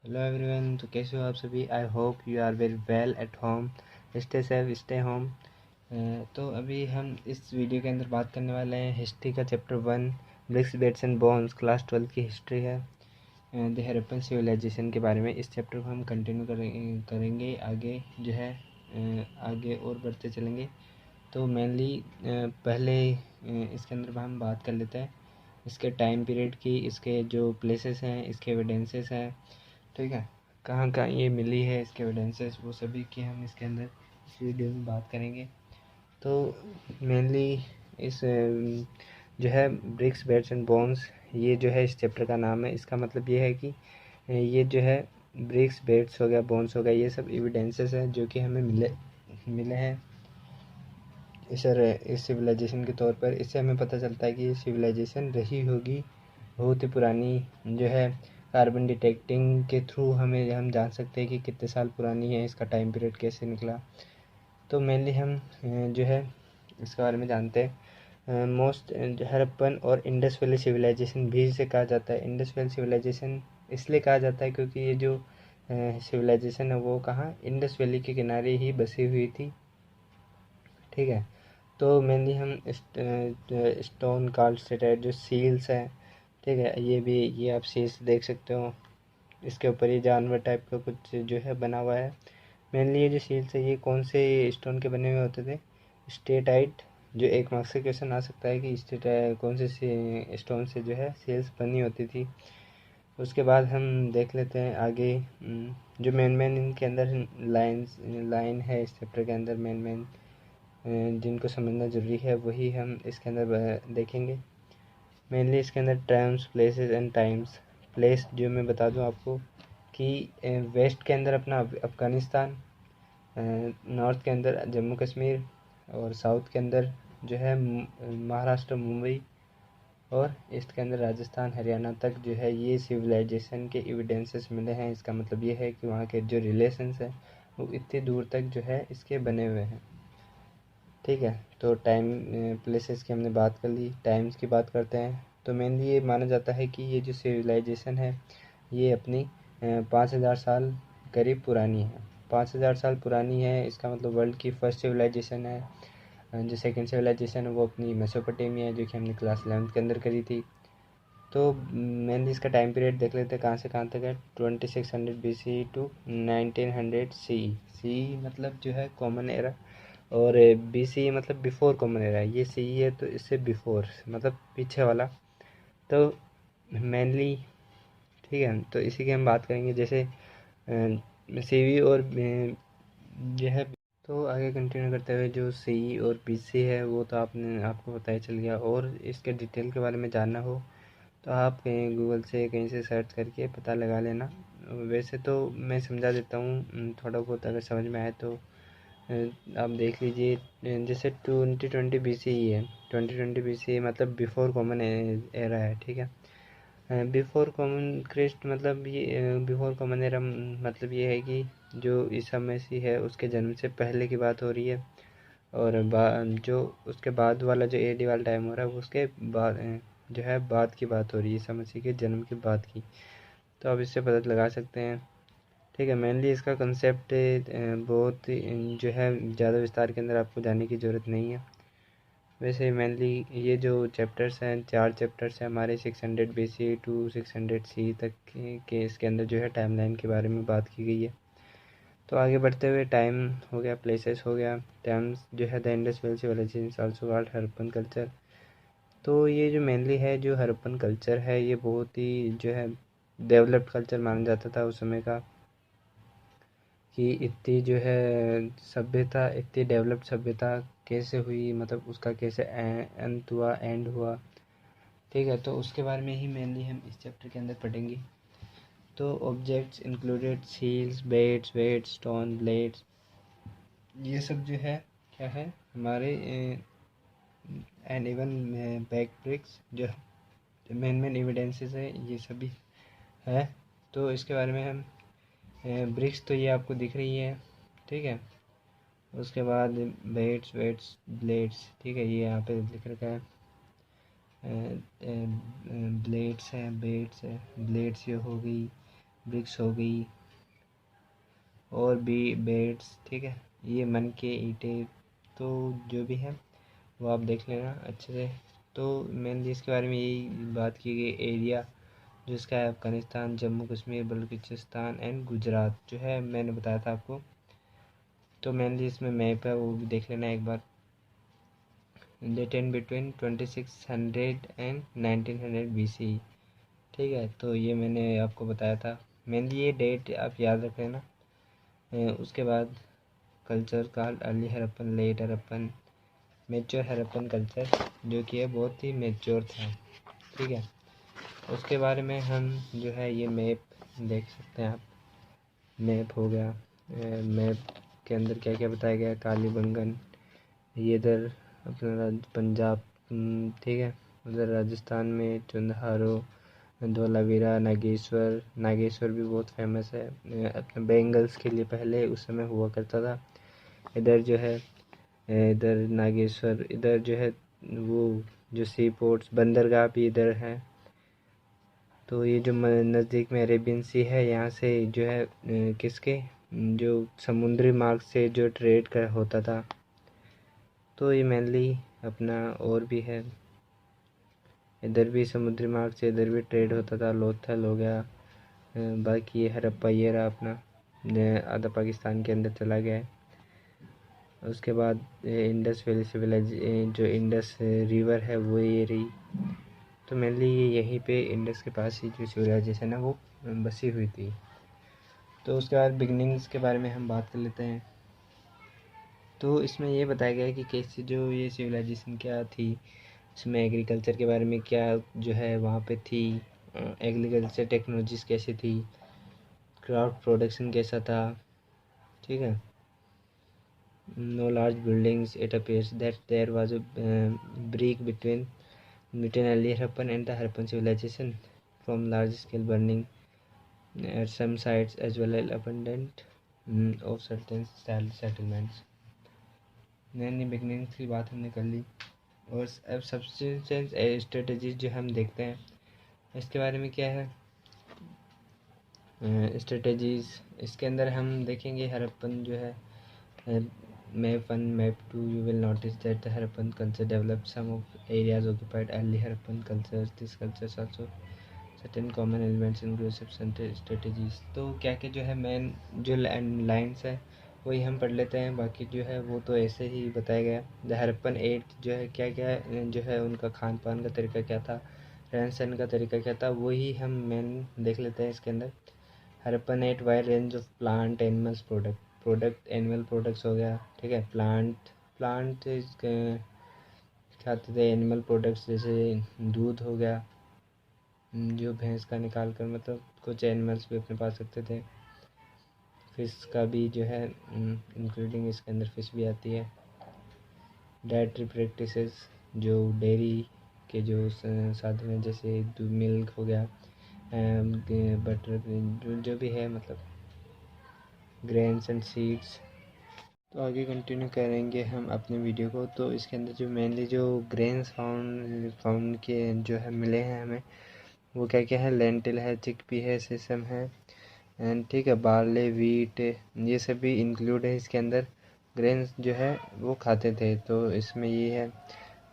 Hello everyone, तो कैसे हो आप सभी। I hope you are very well at home. Stay safe, stay home. तो अभी हम इस वीडियो के अंदर बात करने वाले हैं हिस्ट्री का chapter 1, bricks beads and bones. Class 12 की हिस्ट्री है द हड़प्पन सिविलाइजेशन के बारे में। इस चैप्टर को हम कंटिन्यू करेंगे आगे जो है आगे और बढ़ते चलेंगे। तो मेनली पहले इसके अंदर हम बात कर लेते हैं इसके टाइम पीरियड की, इसके जो प्लेसेस हैं, इसके एविडेंसेस हैं, ठीक है, कहाँ कहाँ ये मिली है, इसके एविडेंसेस, वो सभी की हम इसके अंदर इस वीडियो में बात करेंगे। तो मेनली इस जो है ब्रिक्स बेट्स एंड बोन्स, ये जो है इस चैप्टर का नाम है। इसका मतलब ये है कि ये जो है ब्रिक्स बेट्स हो गया, बोन्स हो गया, ये सब एविडेंसेस हैं जो कि हमें मिले हैं इस सिविलाइजेशन के तौर पर। इससे हमें पता चलता है कि ये सिविलाइजेशन रही होगी बहुत ही पुरानी। जो है कार्बन डिटेक्टिंग के थ्रू हम जान सकते हैं कि कितने साल पुरानी है, इसका टाइम पीरियड कैसे निकला। तो मेनली हम जो है इसके बारे में जानते हैं। मोस्ट हड़प्पन और इंडस वैली सिविलाइजेशन भी इसे कहा जाता है। इंडस वैली सिविलाइजेशन इसलिए कहा जाता है क्योंकि ये जो सिविलाइजेशन है वो कहाँ, इंडस वैली के किनारे ही बसी हुई थी, ठीक है। तो मेनली हम स्टोन कार्ड स्टेट जो सील्स हैं, ठीक है, ये आप सील्स देख सकते हो। इसके ऊपर ये जानवर टाइप का कुछ जो है बना हुआ है। मेनली ये जो सील्स है ये कौन से स्टोन के बने हुए होते थे, स्टेटाइट। जो एक मार्क्स का क्वेश्चन आ सकता है कि स्टेट कौन से स्टोन से जो है सील्स बनी होती थी। उसके बाद हम देख लेते हैं आगे जो मेन इनके अंदर लाइन है इस चैप्टर के अंदर। मेन जिनको समझना ज़रूरी है वही हम इसके अंदर देखेंगे। मेनली इसके अंदर terms, places and times. Place जो मैं बता दूं आपको कि वेस्ट के अंदर अपना अफ़गानिस्तान, नॉर्थ के अंदर जम्मू कश्मीर, और साउथ के अंदर जो है महाराष्ट्र, मुंबई, और ईस्ट के अंदर राजस्थान, हरियाणा तक जो है ये सिविलाइजेशन के एविडेंसेस मिले हैं। इसका मतलब ये है कि वहाँ के जो रिलेशंस हैं वो इतनी दूर तक जो है इसके बने हुए हैं, ठीक है। तो टाइम प्लेसेस की हमने बात कर ली, टाइम्स की बात करते हैं। तो मेनली ये माना जाता है कि ये जो सिविलाइजेशन है ये अपनी 5,000 साल करीब पुरानी है। 5,000 साल पुरानी है, इसका मतलब वर्ल्ड की फर्स्ट सिविलाइजेशन है। जो सेकंड सिविलाइजेशन है वो अपनी मेसोपोटामिया है, जो कि हमने क्लास 11th के अंदर करी थी। तो मेनली इसका टाइम पीरियड देख लेते हैं कहाँ से कहाँ तक है। 2600 BC टू 1900 CE मतलब जो है कॉमन एरा, और BC मतलब बिफोर कॉमन एरा। ये CE है तो इससे बिफोर मतलब पीछे वाला। तो मेनली ठीक है, तो इसी की हम बात करेंगे। जैसे CV और जो है, तो आगे कंटिन्यू करते हुए जो CE और BC है वो तो आपको पता ही चल गया। और इसके डिटेल के बारे में जानना हो तो आप कहीं गूगल से कहीं से सर्च करके पता लगा लेना। वैसे तो मैं समझा देता हूँ थोड़ा बहुत, अगर समझ में आए तो आप देख लीजिए। जैसे 2020 BC है, 2020 BC मतलब बिफोर कॉमन एरा है, ठीक है। बिफोर कॉमन क्रिस्ट मतलब ये बिफोर कॉमन एरा मतलब ये है कि जो ईसा मसीह है उसके जन्म से पहले की बात हो रही है। और जो उसके बाद वाला जो AD वाला टाइम हो रहा है वो उसके बाद जो है बाद की बात हो रही है, ईसा मसीह के जन्म के बाद की। तो आप इससे पता लगा सकते हैं, ठीक है। मेनली इसका कंसेप्ट बहुत जो है ज़्यादा विस्तार के अंदर आपको जाने की ज़रूरत नहीं है। वैसे मेनली ये जो चैप्टर्स हैं, 4 चैप्टर्स हैं हमारे, 600 BC टू 600 CE तक के इसके अंदर जो है टाइमलाइन के बारे में बात की गई है। तो आगे बढ़ते हुए टाइम हो गया, प्लेसेस हो गया, टाइम्स जो है the Indus valley civilisation also called Harappan culture. तो ये जो मेनली है जो हड़प्पन कल्चर है ये बहुत ही जो है डेवलप्ड कल्चर माना जाता था उस समय का, कि इतनी जो है सभ्यता, इतनी डेवलप्ड सभ्यता कैसे हुई, मतलब उसका कैसे अंत हुआ, एंड हुआ, ठीक है। तो उसके बारे में ही मेनली हम इस चैप्टर के अंदर पढ़ेंगे। तो objects included seals, beads, weights, stone, blades, ये सब जो है क्या है हमारे, एंड इवन बैक ब्रिक्स जो मेन एविडेंसेस है ये सभी है। तो इसके बारे में हम ब्रिक्स तो ये आपको दिख रही है, ठीक है। उसके बाद बेड्स, वेट्स, ब्लेड्स, ठीक है, ये यहाँ पे लिख रखा है। ब्लेड्स हैं, बेड्स है, ब्लेड्स ये हो गई। ब्रिक्स हो गई और भी बेड्स, ठीक है, ये मन के ईंटें, तो जो भी है वो आप देख लेना अच्छे से। तो मेनली इसके बारे में यही बात की गई, एरिया जो इसका है अफ़गानिस्तान, जम्मू कश्मीर, बलूचिस्तान एंड गुजरात जो है मैंने बताया था आपको। तो मेनली इसमें मैप है वो भी देख लेना एक बार। डेटेड बिटवीन 2600 एंड 1900 BC, ठीक है। तो ये मैंने आपको बताया था, मेनली ये डेट आप याद रख लेना। उसके बाद कल्चर का early Harappan, late Harappan, mature Harappan culture जो कि है बहुत ही मेच्योर था, ठीक है। उसके बारे में हम जो है ये मैप देख सकते हैं आप। मैप हो गया, मैप के अंदर क्या क्या बताया गया, कालीबंगन, ये इधर अपना पंजाब, ठीक है। उधर राजस्थान में चंद्रहारो, धोलावीरा, नागेश्वर, नागेश्वर भी बहुत फेमस है अपने बेंगल्स के लिए, पहले उस समय हुआ करता था। इधर जो है इधर नागेश्वर, इधर जो है वो जो सी पोर्ट्स, बंदरगाह भी इधर है। तो ये जो नज़दीक में अरेबियन सी है, यहाँ से जो है किसके जो समुद्री मार्ग से जो ट्रेड कर होता था, तो ये मेनली अपना और भी है, इधर भी समुद्री मार्ग से इधर भी ट्रेड होता था। लोथल हो गया, बाकी ये हड़प्पा ये रहा अपना, आधा पाकिस्तान के अंदर चला गया है। उसके बाद इंडस वैली सिविलाइज, जो इंडस रिवर है वो ये रही। तो मेनली ये यहीं पे इंडस के पास ही जो सिविलाइजेशन है वो बसी हुई थी। तो उसके बाद बिगनिंग्स के बारे में हम बात कर लेते हैं। तो इसमें ये बताया गया है कि कैसे जो ये सिविलाइजेशन क्या थी, इसमें एग्रीकल्चर के बारे में क्या जो है वहाँ पे थी, एग्रीकल्चर टेक्नोलॉजीज कैसी थी, क्राफ्ट प्रोडक्शन कैसा था, ठीक है। No large buildings, it appears that there was a break between early Harappan and the Harappan civilization from large scale burning at some sites as well as abundant of certain style settlements। नई नई beginnings की बात हमने कर ली। और अब subsistence strategies जो हम देखते हैं इसके बारे में क्या है, स्ट्रेटजीज इसके अंदर हम देखेंगे हड़प्पन जो है, map 1 map 2 you will notice that the Harappan culture developed some of areas occupied early Harappan cultures. These cultures also certain common elements include substantive strategies। तो क्या क्या जो है मेन जो लाइन्स है वही हम पढ़ लेते हैं, बाकी जो है वो तो ऐसे ही बताया गया। द हड़प्पन एट जो है क्या क्या जो है उनका खान पान का तरीका क्या था, रहन सहन का तरीका क्या था, वही हम मेन देख लेते हैं इसके अंदर। Harappan ate wide range of plant animals product animal products हो गया, ठीक है। प्लांट खाते थे, एनिमल प्रोडक्ट्स जैसे दूध हो गया, जो भैंस का निकाल कर मतलब कुछ एनिमल्स भी अपने पास रखते थे। फिश का भी जो है इंक्लूडिंग इसके अंदर फिश भी आती है। डाइटरी प्रैक्टिसेस, जो डेयरी के जो साधन हैं जैसे दूध, मिल्क हो गया, बटर, जो भी है मतलब ग्रेन्स एंड सीड्स। तो आगे कंटिन्यू करेंगे हम अपने वीडियो को। तो इसके अंदर जो मेनली जो ग्रेन्स फाउंड के जो है मिले हैं हमें, वो क्या क्या है, लेंटिल है, चिकपी है, सेसम है एंड ठीक है, बार्ले, वीट, ये सभी इंक्लूड है इसके अंदर। ग्रेन्स जो है वो खाते थे, तो इसमें ये है।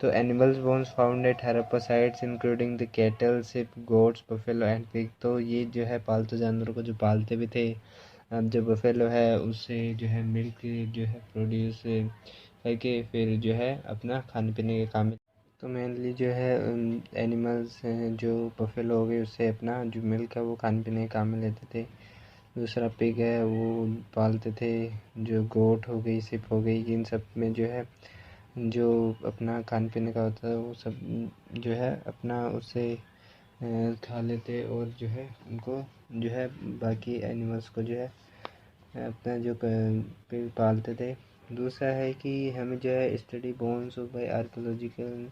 तो animals bones found at Harappa sites including the cattle, ship, goats, buffalo and pig. तो ये जो है पालतू जानवरों को जो पालते भी थे। अब जो बफेलो है उससे जो है मिल्क जो है प्रोड्यूस करके फिर जो है अपना खाने पीने के काम में। तो मेनली जो है एनिमल्स हैं जो बफेलो हो गए, उससे अपना जो मिल्क है वो खाने पीने के काम में लेते थे। दूसरा पिग है वो पालते थे, जो गोट हो गई, शिप हो गई, इन सब में जो है जो अपना खाने पीने का होता है वो सब जो है अपना उससे खा लेते और जो है उनको जो है बाकी एनिमल्स को जो है अपना जो पिग पालते थे। दूसरा है कि हमें जो है study bones of by archaeological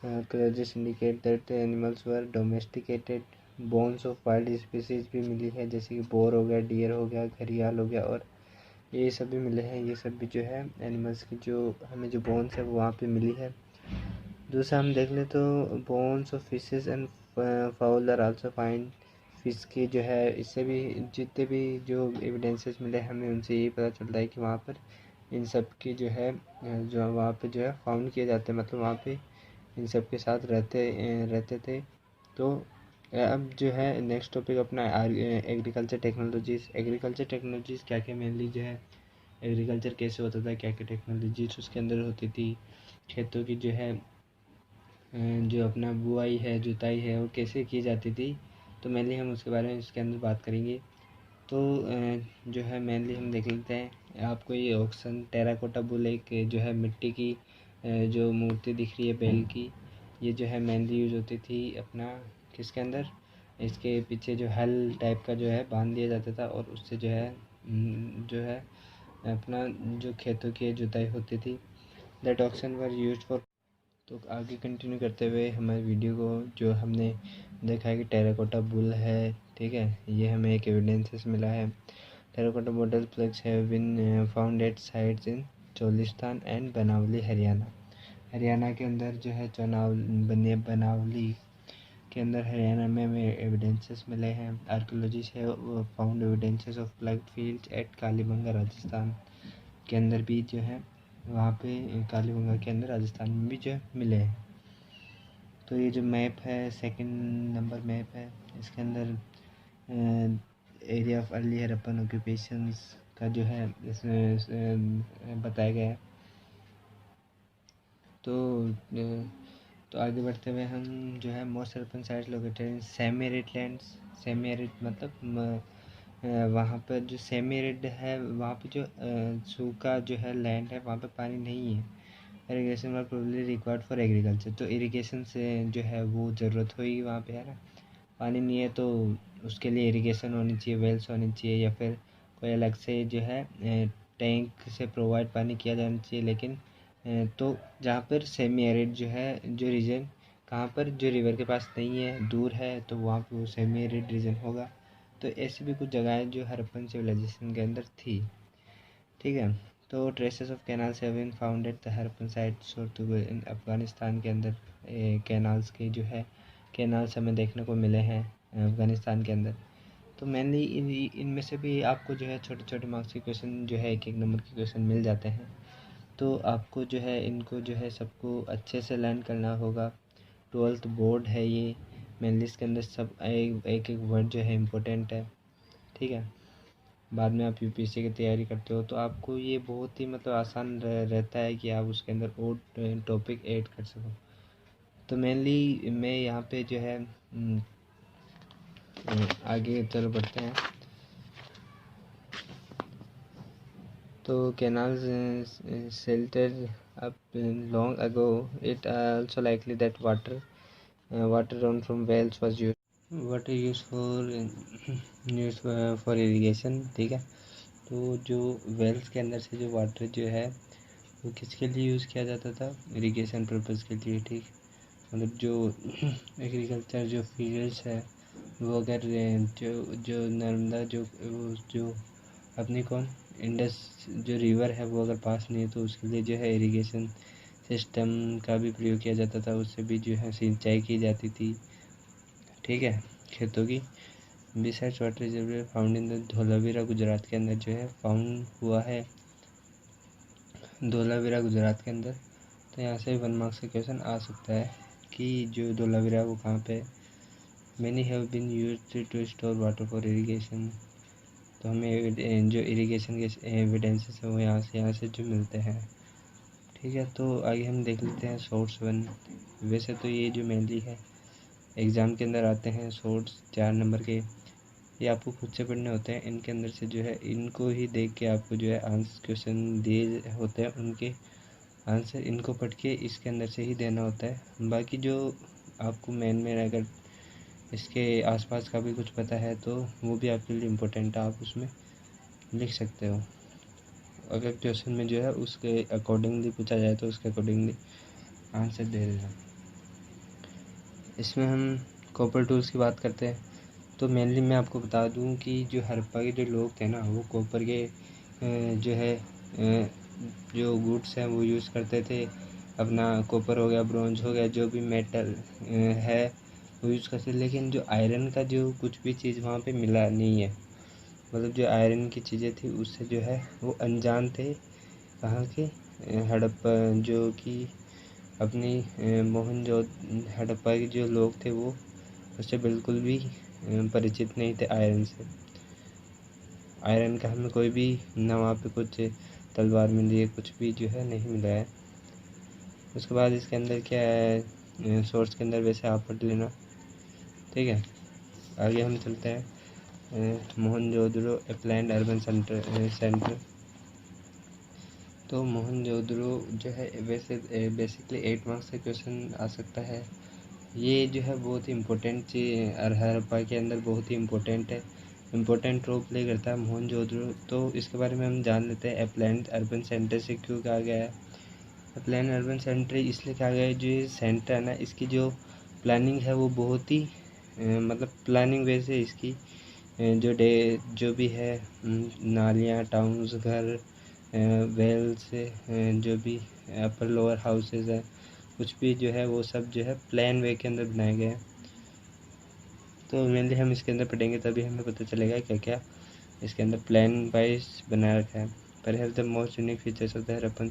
archaeologists indicate that the animals were domesticated। Bones of wild species भी मिली है, जैसे कि बोर हो गया, डियर हो गया, घड़ियाल हो गया, और ये सब भी मिले हैं। ये सब भी जो है एनिमल्स की जो हमें जो बोन्स है वो वहाँ पे मिली है। दूसरा हम देख लें तो bones of fishes and fowl are also find fish की जो है, इससे भी जितने भी जो एविडेंसेस मिले हमें उनसे यही पता चलता है कि वहाँ पर इन सब की जो है जो वहाँ पे जो है फाउंड किए जाते हैं, मतलब वहाँ पे इन सब के साथ रहते थे। तो अब जो है नेक्स्ट टॉपिक अपना एग्रीकल्चर टेक्नोलॉजीज़ क्या क्या मेनली जो है एग्रीकल्चर कैसे होता था, क्या क्या टेक्नोलॉजीज उसके अंदर होती थी, खेतों की जो है जो अपना बुआई है जुताई है वो कैसे की जाती थी। तो मेनली हम उसके बारे में इसके अंदर बात करेंगे। तो जो है मेनली हम देख लेते हैं, आपको ये ऑक्सन टेराकोटा बुल एक जो है मिट्टी की जो मूर्ति दिख रही है बैल की, ये जो है मेनली यूज होती थी अपना किसके अंदर, इसके पीछे जो हल टाइप का जो है बांध दिया जाता था और उससे जो है अपना जो खेतों की जुताई होती थी। That oxen were used for. तो आगे कंटिन्यू करते हुए हमारी वीडियो को, जो हमने देखा है कि टेराकोटा बुल है, ठीक है, ये हमें एक एविडेंसेस मिला है। Terracotta model plugs have been found at sites in Cholistan and Banawali Haryana. Haryana के अंदर जो है बनावली के अंदर हरियाणा में हमें एविडेंसेस मिले हैं। Archaeologist have found evidences of ploughed fields at Kalibanga Rajasthan के अंदर भी जो है वहाँ पे कालीबंगा के अंदर राजस्थान में भी जो मिले हैं। तो ये जो मैप है सेकंड नंबर मैप है, इसके अंदर area of early Harappan occupations का जो है इसमें बताया गया है। तो आगे बढ़ते हुए हम जो है most urban sites located in semi arid lands. Semi arid मतलब वहाँ पर जो सेमी एरिड है वहाँ पे जो सूखा जो है लैंड है वहाँ पे पानी नहीं है। Irrigation are probably required for agriculture. तो इरीगेशन से जो है वो ज़रूरत होगी वहाँ पे, है ना। पानी नहीं है तो उसके लिए इरीगेशन होनी चाहिए, वेल्स होनी चाहिए, या फिर कोई अलग से जो है टैंक से प्रोवाइड पानी किया जाना चाहिए। लेकिन तो जहाँ पर सेमी एरिड जो है जो रीजन, कहाँ पर जो रिवर के पास नहीं है दूर है तो वहाँ पर वो सेमी एरिड रीजन होगा। तो ऐसी भी कुछ जगहें जो हड़प्पन सिविलाइजेशन के अंदर थी, ठीक है। तो traces of canals have been found at the Harappan sites in Afghanistan के अंदर। कैनाल्स के जो है कैनाल्स हमें देखने को मिले हैं अफ़गानिस्तान के अंदर। तो मेनली इनमें से भी आपको जो है छोटे छोटे मार्क्स के क्वेश्चन जो है एक एक नंबर के क्वेश्चन मिल जाते हैं। तो आपको जो है इनको जो है सबको अच्छे से लर्न करना होगा। 12th बोर्ड है ये, मेनली इसके अंदर सब एक एक वर्ड जो है इम्पोर्टेंट है, ठीक है। बाद में आप यूपीएससी की तैयारी करते हो तो आपको ये बहुत ही मतलब आसान रहता है कि आप उसके अंदर और टॉपिक ऐड कर सको। तो मेनली मैं यहाँ पे जो है आगे चलो बढ़ते हैं। तो canals sheltered up long ago. It also likely that water run from wells was used. Water used for irrigation, ठीक है। तो जो वेल्स के अंदर से जो वाटर जो है वो किसके लिए यूज़ किया जाता था, इरिगेशन पर्पज़ के लिए, ठीक। मतलब जो एग्रीकल्चर जो फील्ड्स है वो अगर जो नर्मदा जो अपनी कौन इंडस जो रिवर है वो अगर पास नहीं है तो उसके लिए जो है इरिगेशन सिस्टम का भी प्रयोग किया जाता था, उससे भी जो है सिंचाई की जाती थी, ठीक है, खेतों की। Besides water reserve found in the Dholavira Gujarat के अंदर जो है फाउंड हुआ है, धोलावीरा गुजरात के अंदर। तो यहाँ से 1 मार्क्स का क्वेश्चन आ सकता है कि जो धोलावीरा वो कहाँ पे है। Many have been used to store water for irrigation. तो हमें जो इरिगेशन के एविडेंसेस हैं वो यहाँ से जो मिलते हैं, ठीक है। तो आगे हम देख लेते हैं सोर्स 1। वैसे तो ये जो मेनली है एग्ज़ाम के अंदर आते हैं सोर्स 4 नंबर के, ये आपको खुद से पढ़ने होते हैं। इनके अंदर से जो है इनको ही देख के आपको जो है आंसर क्वेश्चन दिए होते हैं, उनके आंसर इनको पढ़ के इसके अंदर से ही देना होता है। बाकी जो आपको मेन अगर इसके आसपास का भी कुछ पता है तो वो भी आपके लिए इम्पोर्टेंट है, आप उसमें लिख सकते हो। अगर क्वेश्चन में जो है उसके अकॉर्डिंगली पूछा जाए तो उसके अकॉर्डिंगली आंसर दे देना। इसमें हम कॉपर टूल्स की बात करते हैं। तो मेनली मैं आपको बता दूं कि जो हड़प्पा के जो लोग थे ना वो कॉपर के जो है जो गुड्स हैं वो यूज़ करते थे। अपना कॉपर हो गया, ब्रोंज हो गया, जो भी मेटल है वो यूज़ करते, लेकिन जो आयरन का जो कुछ भी चीज़ वहाँ पे मिला नहीं है। मतलब जो आयरन की चीज़ें थी उससे जो है वो अनजान थे। कहाँ के? हड़प्पा, जो कि अपनी हड़प्पा के जो लोग थे वो उससे बिल्कुल भी परिचित नहीं थे आयरन से। आयरन का हमें कोई भी ना वहाँ पे कुछ तलवार मिली है, कुछ भी जो है नहीं मिला है। उसके बाद इसके अंदर क्या है, सोर्स के अंदर वैसे आप पढ़ लेना, ठीक है। आगे हम चलते हैं मोहनजोदड़ो प्लान्ड अर्बन सेंटर। तो मोहनजोदड़ो जो है वैसे बेसिकली 8 मार्क्स का क्वेश्चन आ सकता है। ये जो है बहुत ही इम्पोर्टेंट चीज़ हड़प्पा के अंदर बहुत ही इम्पोर्टेंट रोल प्ले करता है मोहनजोदड़ो। तो इसके बारे में हम जान लेते हैं। प्लान्ड अर्बन सेंटर से क्यों कहा गया है? प्लान अर्बन सेंटर इसलिए कहा गया है, जो ये सेंटर है ना, इसकी जो प्लानिंग है वो बहुत ही मतलब प्लानिंग वैसे इसकी जो भी है नालियाँ, टाउन्स, घर, वेल्स, जो भी अपर लोअर हाउसेज है, कुछ भी जो है वो सब जो है प्लान वे के अंदर बनाए गए हैं। तो मेनली हम इसके अंदर पढ़ेंगे तभी हमें पता चलेगा क्या क्या इसके अंदर प्लान वाइज बना रखा है। पर have the most unique features of the Harappan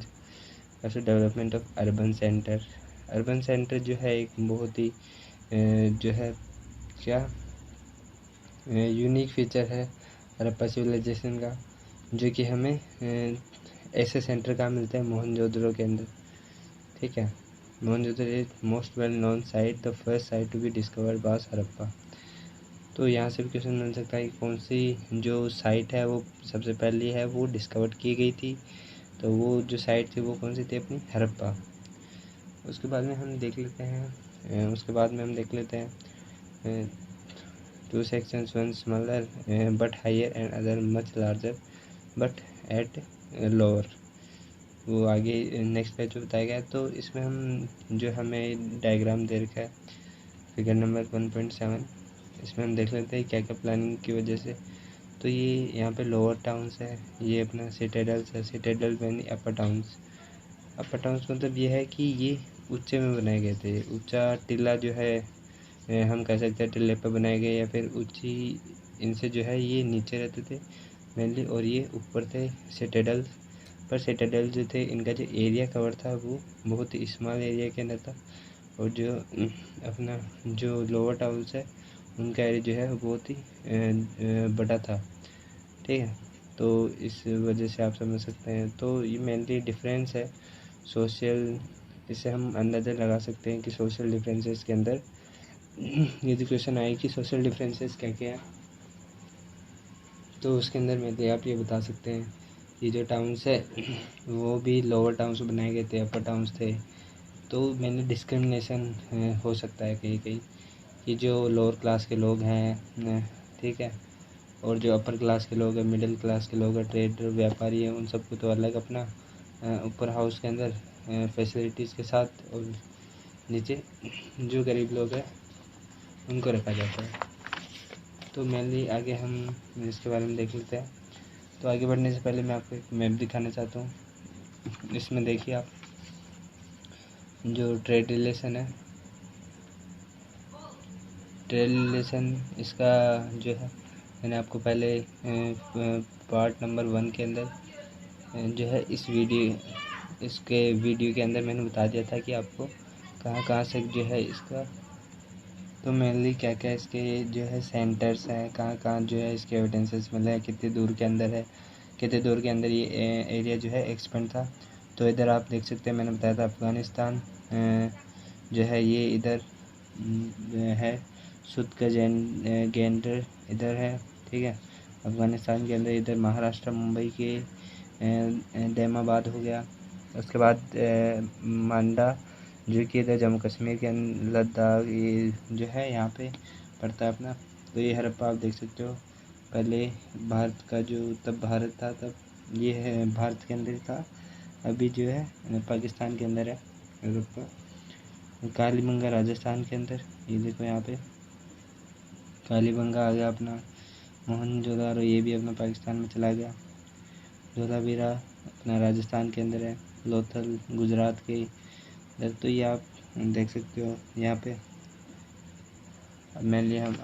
development of urban centre. Urban centre जो है एक बहुत ही जो है क्या यूनिक फीचर है हड़प्पा सिविलाइजेशन का, जो कि हमें ऐसे सेंटर का मिलता है मोहनजोदड़ो के अंदर, ठीक है। Mohenjodaro is most well known site, the first site to be discovered was Harappa. तो यहाँ से भी क्वेश्चन मिल सकता है कि कौन सी जो साइट है वो सबसे पहली है वो डिस्कवर की गई थी। तो वो जो साइट थी वो कौन सी थी? अपनी हड़प्पा। उसके बाद में हम देख लेते हैं two sections, one smaller but higher and other much larger but at lower. वो आगे नेक्स्ट पेज पे बताया गया है। तो इसमें हम जो हमें डायग्राम दे रखा है फिगर नंबर 1.7, इसमें हम देख लेते हैं क्या क्या प्लानिंग की वजह से। तो ये यहाँ पे लोअर टाउन्स है, ये अपना सिटाडेल्स है, सिटाडेल यानी अपर टाउन्स। अपर टाउन्स मतलब ये है कि ये ऊंचे में बनाए गए थे। ऊंचा टीला जो है हम कह सकते हैं टीले पर बनाए गए, या फिर ऊंची इनसे जो है ये नीचे रहते थे मेनली, और ये ऊपर थे सिटाडेल। पर सिटाडेल जो थे इनका जो एरिया कवर था वो बहुत ही स्मॉल एरिया के अंदर था, और जो अपना जो लोअर टाउन्स है उनका एरिया जो है बहुत ही बड़ा था, ठीक है। तो इस वजह से आप समझ सकते हैं। तो ये मेनली डिफरेंस है सोशल, इससे हम अंदाज़ा लगा सकते हैं कि सोशल डिफरेंसेस के अंदर यदि क्वेश्चन आए कि सोशल डिफरेंसेस क्या क्या है, तो उसके अंदर मेनली आप ये बता सकते हैं ये जो टाउन्स है वो भी लोअर टाउन्स बनाए गए थे, अपर टाउन्स थे। तो मैंने डिस्क्रिमिनेशन हो सकता है कहीं कहीं कि जो लोअर क्लास के लोग हैं, ठीक है, और जो अपर क्लास के लोग हैं, मिडिल क्लास के लोग हैं, ट्रेडर, व्यापारी हैं, उन सबको तो अलग अपना ऊपर हाउस के अंदर फैसिलिटीज़ के साथ, और नीचे जो गरीब लोग हैं उनको रखा जाता है। तो मेनली आगे हम इसके बारे में देख लेते हैं। तो आगे बढ़ने से पहले मैं आपको एक मैप दिखाना चाहता हूँ। इसमें देखिए आप जो ट्रेड रिलेशन है, ट्रेड रिलेशन इसका जो है मैंने आपको पहले पार्ट नंबर 1 के अंदर जो है इसके वीडियो के अंदर मैंने बता दिया था कि आपको कहाँ कहाँ से जो है इसका, तो मेनली क्या क्या इसके जो है सेंटर्स हैं, कहाँ कहाँ जो है इसके एविडेंसेस मिले हैं, कितनी दूर के अंदर है, कितने दूर के अंदर ये एरिया जो है एक्सपेंड था। तो इधर आप देख सकते हैं मैंने बताया था अफ़गानिस्तान जो है ये इधर है, गेंडर इधर है, ठीक है, अफ़गानिस्तान के अंदर। इधर महाराष्ट्र मुंबई के दैमाबाद हो गया। उसके बाद मांडा जो कि इधर जम्मू कश्मीर के लद्दाख ये जो है यहाँ पे पड़ता है अपना। तो ये हड़प्पा आप देख सकते हो, पहले भारत का जो तब भारत था तब ये है भारत के अंदर था, अभी जो है पाकिस्तान के अंदर है हड़प्पा। कालीबंगा राजस्थान के अंदर, ये देखो यहाँ पे कालीबंगा आ गया अपना। मोहनजोदारो ये भी अपना पाकिस्तान में चला गया। धोलावीरा अपना राजस्थान के अंदर है। लोथल गुजरात के इधर। तो ये आप देख सकते हो यहाँ पे मेनली हम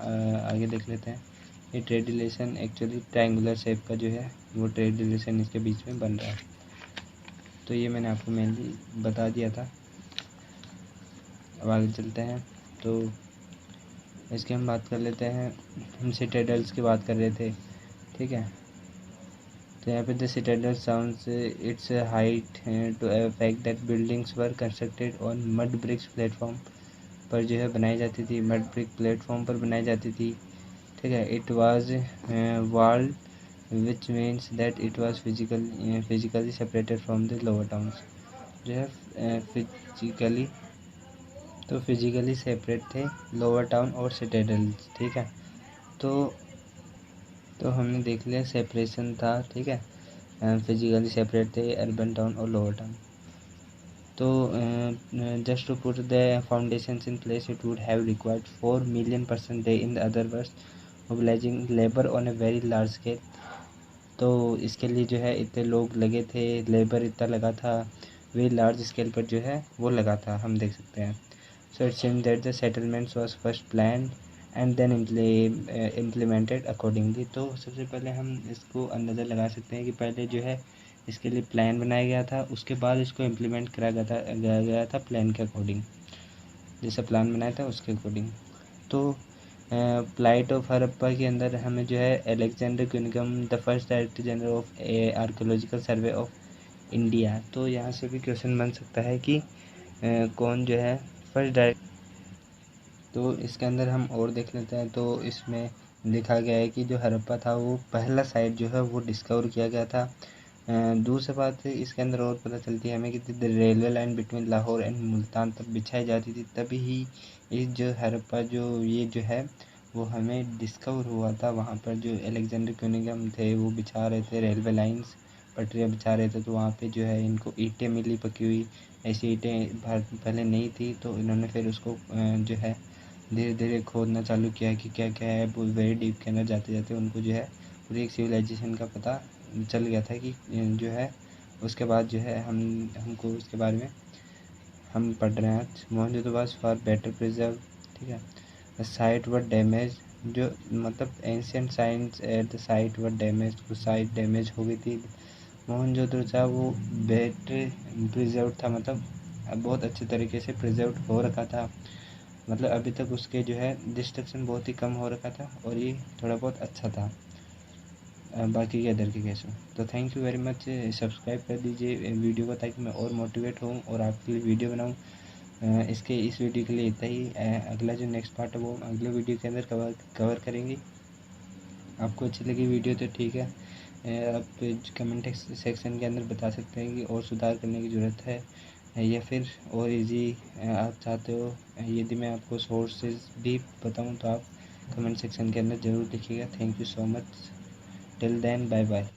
आगे देख लेते हैं। ये trade relation actually triangular shape का जो है वो ट्रेड रिलेशन इसके बीच में बन रहा है। तो ये मैंने आपको मेनली बता दिया था। अब आगे चलते हैं। तो इसकी हम बात कर लेते हैं। हम सिटाडेल्स की बात कर रहे थे, ठीक है। तो यहाँ पे the citadel sounds its height to fact that buildings were constructed on mud bricks platform पर जो है बनाई जाती थी, मड ब्रिक प्लेटफॉर्म पर बनाई जाती थी, ठीक है। It was walled which means that it was physically separated from the lower towns, जो है फिजिकली सेपरेट थे लोअर टाउन और सिटाडेल्स, ठीक है। तो हमने देख लिया सेपरेशन था, ठीक है। फिजिकली सेपरेट थे अर्बन टाउन और लोअर टाउन। तो just to put the foundations in place it would have required 4 million person day, in other words mobilising labour on a very large scale. तो इसके लिए जो है इतने लोग लगे थे, लेबर इतना लगा था, वेरी लार्ज स्केल पर जो है वो लगा था, हम देख सकते हैं। So it seems that the settlements was first plan and then implemented accordingly. तो सबसे पहले हम इसको अंदाज़ा लगा सकते हैं कि पहले जो है इसके लिए प्लान बनाया गया था, उसके बाद इसको इम्प्लीमेंट करा गया था प्लान के अकॉर्डिंग, जैसा प्लान बनाया था उसके अकॉर्डिंग। तो प्लाइट ऑफ हड़प्पा के अंदर हमें जो है Alexander Cunningham the first director general of archaeological survey of India. तो यहाँ से भी क्वेश्चन बन सकता है कि कौन जो है फर्स्ट डायरेक्ट। तो इसके अंदर हम और देख लेते हैं। तो इसमें लिखा गया है कि जो हड़प्पा था वो पहला साइट जो है वो डिस्कवर किया गया था। दूसरी बात इसके अंदर और पता चलती है हमें कि railway line between Lahore and Multan तब बिछाई जाती थी, तभी ही इस जो हड़प्पा जो ये जो है वो हमें डिस्कवर हुआ था। वहाँ पर जो अलेक्जेंडर क्यूनिंगहम थे वो बिछा रहे थे रेलवे लाइंस, पटरियाँ बिछा रहे थे। तो वहाँ पे जो है इनको ईंटें मिली पकी हुई, ऐसी ईंटें पहले नहीं थी। तो इन्होंने फिर उसको जो है धीरे धीरे खोदना चालू किया कि क्या क्या है। वो वेरी डीप के अंदर जाते जाते उनको जो है पूरी एक सिविलाइजेशन का पता चल गया था कि जो है उसके बाद जो है हमको उसके बारे में हम पढ़ रहे हैं आज। मोहनजोदड़ो फॉर बेटर प्रिजर्व, ठीक है। द साइट वर डैमेज, जो मतलब ancient science at the site were damage, वो साइट डैमेज हो गई थी। मोहनजोदड़ो वो बेटर प्रिजर्व था, मतलब बहुत अच्छे तरीके से प्रिजर्व हो रखा था, मतलब अभी तक उसके जो है डिस्ट्रक्शन बहुत ही कम हो रखा था और ये थोड़ा बहुत अच्छा था बाकी के अदर के केसों। तो thank you very much. Subscribe कर दीजिए वीडियो को ताकि मैं और मोटिवेट हूँ और आपके लिए वीडियो बनाऊँ। इस वीडियो के लिए इतना ही। अगला जो नेक्स्ट पार्ट है वो हम अगले वीडियो के अंदर कवर करेंगे। आपको अच्छी लगी वीडियो तो ठीक है, आप कमेंट सेक्शन के अंदर बता सकते हैं कि और सुधार करने की ज़रूरत है या फिर और इजी आप चाहते हो। यदि मैं आपको सोर्सेज भी बताऊं तो आप कमेंट सेक्शन के अंदर ज़रूर लिखिएगा। Thank you so much. Till then bye bye.